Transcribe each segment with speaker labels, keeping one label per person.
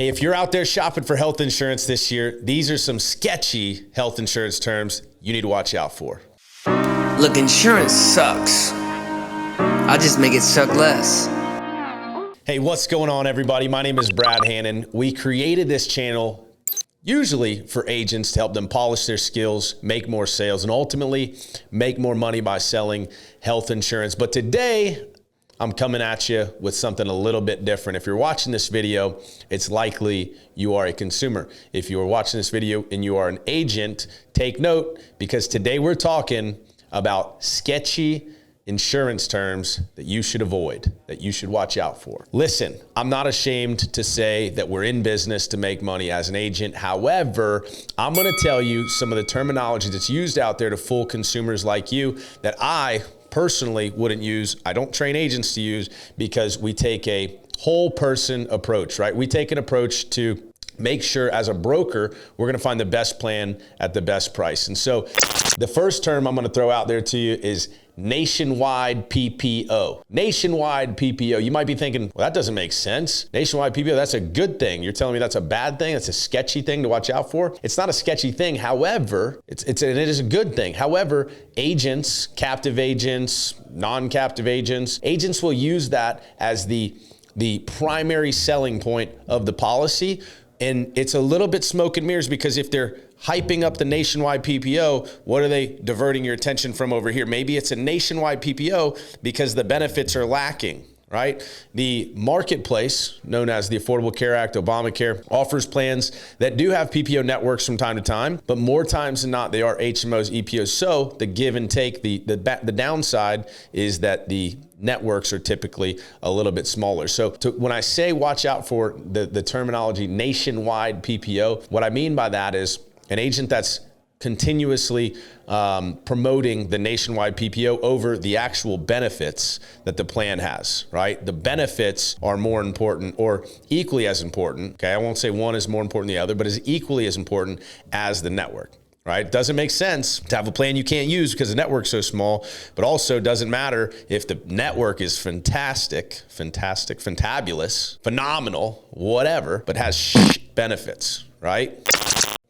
Speaker 1: Hey, if you're out there shopping for health insurance this year, these are some sketchy health insurance terms you need to watch out for.
Speaker 2: Look, insurance sucks. I'll just make it suck less.
Speaker 1: Hey, what's going on, everybody? My name is Brad Hannon. We created this channel usually for agents to help them polish their skills, make more sales, and ultimately make more money by selling health insurance. But today, I'm coming at you with something a little bit different. If you're watching this video, it's likely you are a consumer. If you are watching this video and you are an agent, take note, because today we're talking about sketchy insurance terms that you should avoid, that you should watch out for. Listen, I'm not ashamed to say that we're in business to make money as an agent. However, I'm gonna tell you some of the terminology that's used out there to fool consumers like you that I personally wouldn't use. I don't train agents to use, because we take a whole person approach, right? We take an approach to make sure as a broker, we're gonna find the best plan at the best price. And so the first term I'm gonna throw out there to you is nationwide PPO. Nationwide PPO. You might be thinking, well, that doesn't make sense. Nationwide PPO, that's a good thing. You're telling me that's a bad thing? That's a sketchy thing to watch out for? It's not a sketchy thing. However, it is a good thing. However, agents, captive agents, non-captive agents will use that as the primary selling point of the policy. And it's a little bit smoke and mirrors, because if they're hyping up the nationwide PPO, what are they diverting your attention from over here? Maybe it's a nationwide PPO because the benefits are lacking, right? The marketplace, known as the Affordable Care Act, Obamacare, offers plans that do have PPO networks from time to time, but more times than not, they are HMOs, EPOs. So the give and take, the downside is that the networks are typically a little bit smaller. So when I say watch out for the terminology nationwide PPO, what I mean by that is an agent that's continuously promoting the nationwide PPO over the actual benefits that the plan has, right? The benefits are more important, or equally as important, okay? I won't say one is more important than the other, but is equally as important as the network, right? It doesn't make sense to have a plan you can't use because the network's so small, but also doesn't matter if the network is fantastic, fantabulous, phenomenal, whatever, but has benefits, right?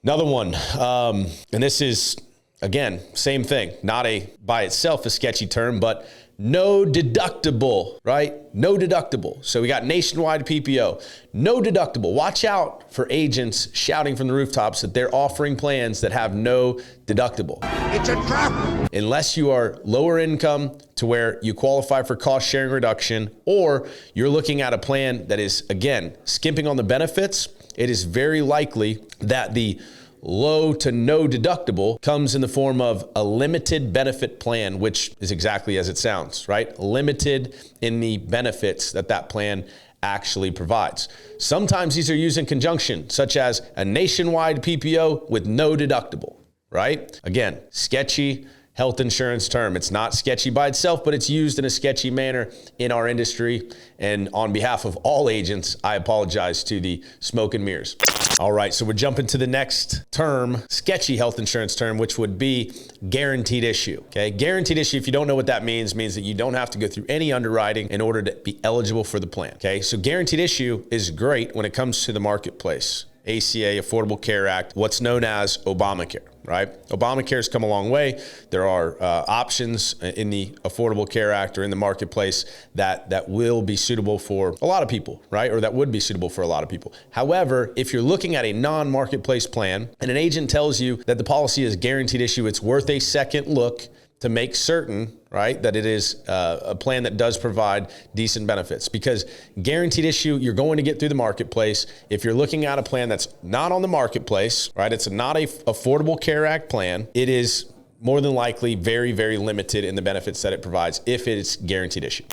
Speaker 1: Another one, and this is, again, same thing, not by itself a sketchy term, but no deductible, right? No deductible. So we got nationwide PPO, no deductible. Watch out for agents shouting from the rooftops that they're offering plans that have no deductible.
Speaker 3: It's a trap.
Speaker 1: Unless you are lower income to where you qualify for cost sharing reduction, or you're looking at a plan that is, again, skimping on the benefits, it is very likely that the low to no deductible comes in the form of a limited benefit plan, which is exactly as it sounds, right? Limited in the benefits that plan actually provides. Sometimes these are used in conjunction, such as a nationwide PPO with no deductible, right? Again, sketchy health insurance term. It's not sketchy by itself, but it's used in a sketchy manner in our industry. And on behalf of all agents, I apologize to the smoke and mirrors. All right, so we're jumping to the next term, sketchy health insurance term, which would be guaranteed issue, okay? Guaranteed issue, if you don't know what that means that you don't have to go through any underwriting in order to be eligible for the plan, okay? So guaranteed issue is great when it comes to the marketplace. ACA, Affordable Care Act, what's known as Obamacare, right? Obamacare's come a long way. There are options in the Affordable Care Act or in the marketplace that will be suitable for a lot of people, right? Or that would be suitable for a lot of people. However, if you're looking at a non-marketplace plan and an agent tells you that the policy is guaranteed issue, it's worth a second look to make certain, right, that it is a plan that does provide decent benefits. Because guaranteed issue, you're going to get through the marketplace. If you're looking at a plan that's not on the marketplace, right, it's not a Affordable Care Act plan, it is more than likely very, very limited in the benefits that it provides if it's guaranteed issue.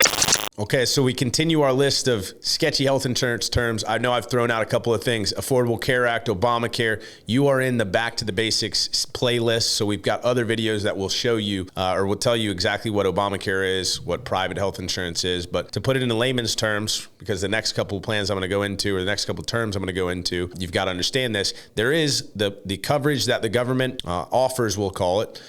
Speaker 1: Okay, so we continue our list of sketchy health insurance terms. I know I've thrown out a couple of things. Affordable Care Act, Obamacare. You are in the Back to the Basics playlist, so we've got other videos that will show you or will tell you exactly what Obamacare is, what private health insurance is. But to put it in layman's terms, because the next couple of plans I'm going to go into, or the next couple of terms I'm going to go into, you've got to understand this. There is the coverage that the government offers, we'll call it,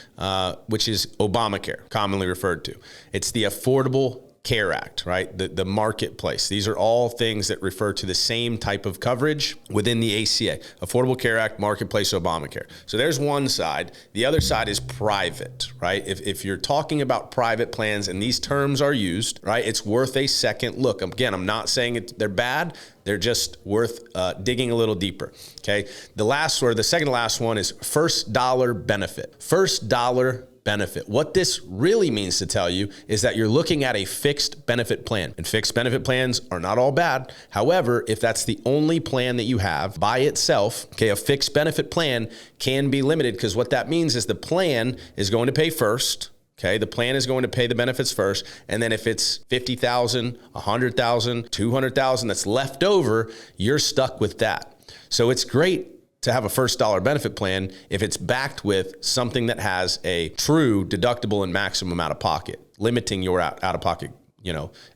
Speaker 1: which is Obamacare, commonly referred to. It's the Affordable Care Act, right? The marketplace. These are all things that refer to the same type of coverage within the ACA, Affordable Care Act, Marketplace, Obamacare. So there's one side. The other side is private, right? If you're talking about private plans and these terms are used, right, it's worth a second look. Again, I'm not saying they're bad. They're just worth digging a little deeper, okay? The second to last one is first dollar benefit. First dollar benefit. What this really means to tell you is that you're looking at a fixed benefit plan, and fixed benefit plans are not all bad. However, if that's the only plan that you have by itself, okay, a fixed benefit plan can be limited, because what that means is the plan is going to pay first. Okay, the plan is going to pay the benefits first, and then if it's $50,000, $100,000, $200,000 that's left over, you're stuck with that. So it's great to have a first dollar benefit plan if it's backed with something that has a true deductible and maximum out of pocket, limiting your out of pocket,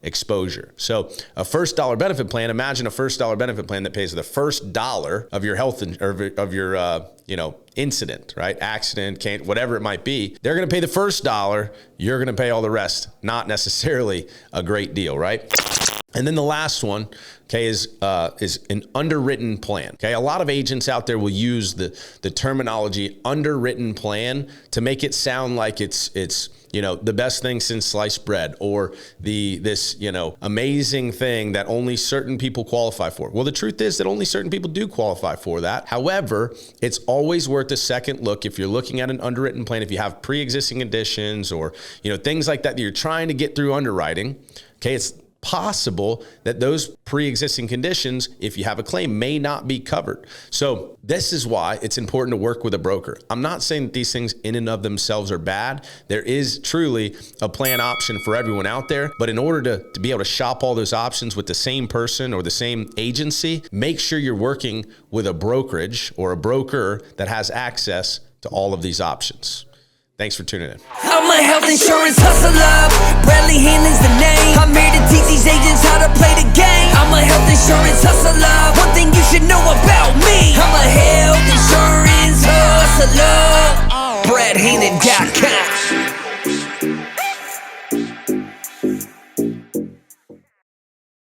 Speaker 1: exposure. So a first dollar benefit plan, imagine a first dollar benefit plan that pays the first dollar of your health of your incident, right? Accident, whatever it might be. They're going to pay the first dollar. You're going to pay all the rest. Not necessarily a great deal, right? And then the last one, okay, is an underwritten plan. Okay, a lot of agents out there will use the terminology underwritten plan to make it sound like it's the best thing since sliced bread, or this amazing thing that only certain people qualify for. Well, the truth is that only certain people do qualify for that. However, it's always worth a second look if you're looking at an underwritten plan, if you have pre-existing conditions or things like that you're trying to get through underwriting. Okay, it's possible that those pre-existing conditions, if you have a claim, may not be covered. So this is why it's important to work with a broker. I'm not saying that these things in and of themselves are bad. There is truly a plan option for everyone out there, but in order to be able to shop all those options with the same person or the same agency, make sure you're working with a brokerage or a broker that has access to all of these options. Thanks for tuning in.
Speaker 2: I'm a health insurance hustler. Bradley Hannon's the name. I'm here to teach these agents how to play the game. I'm a health insurance hustler.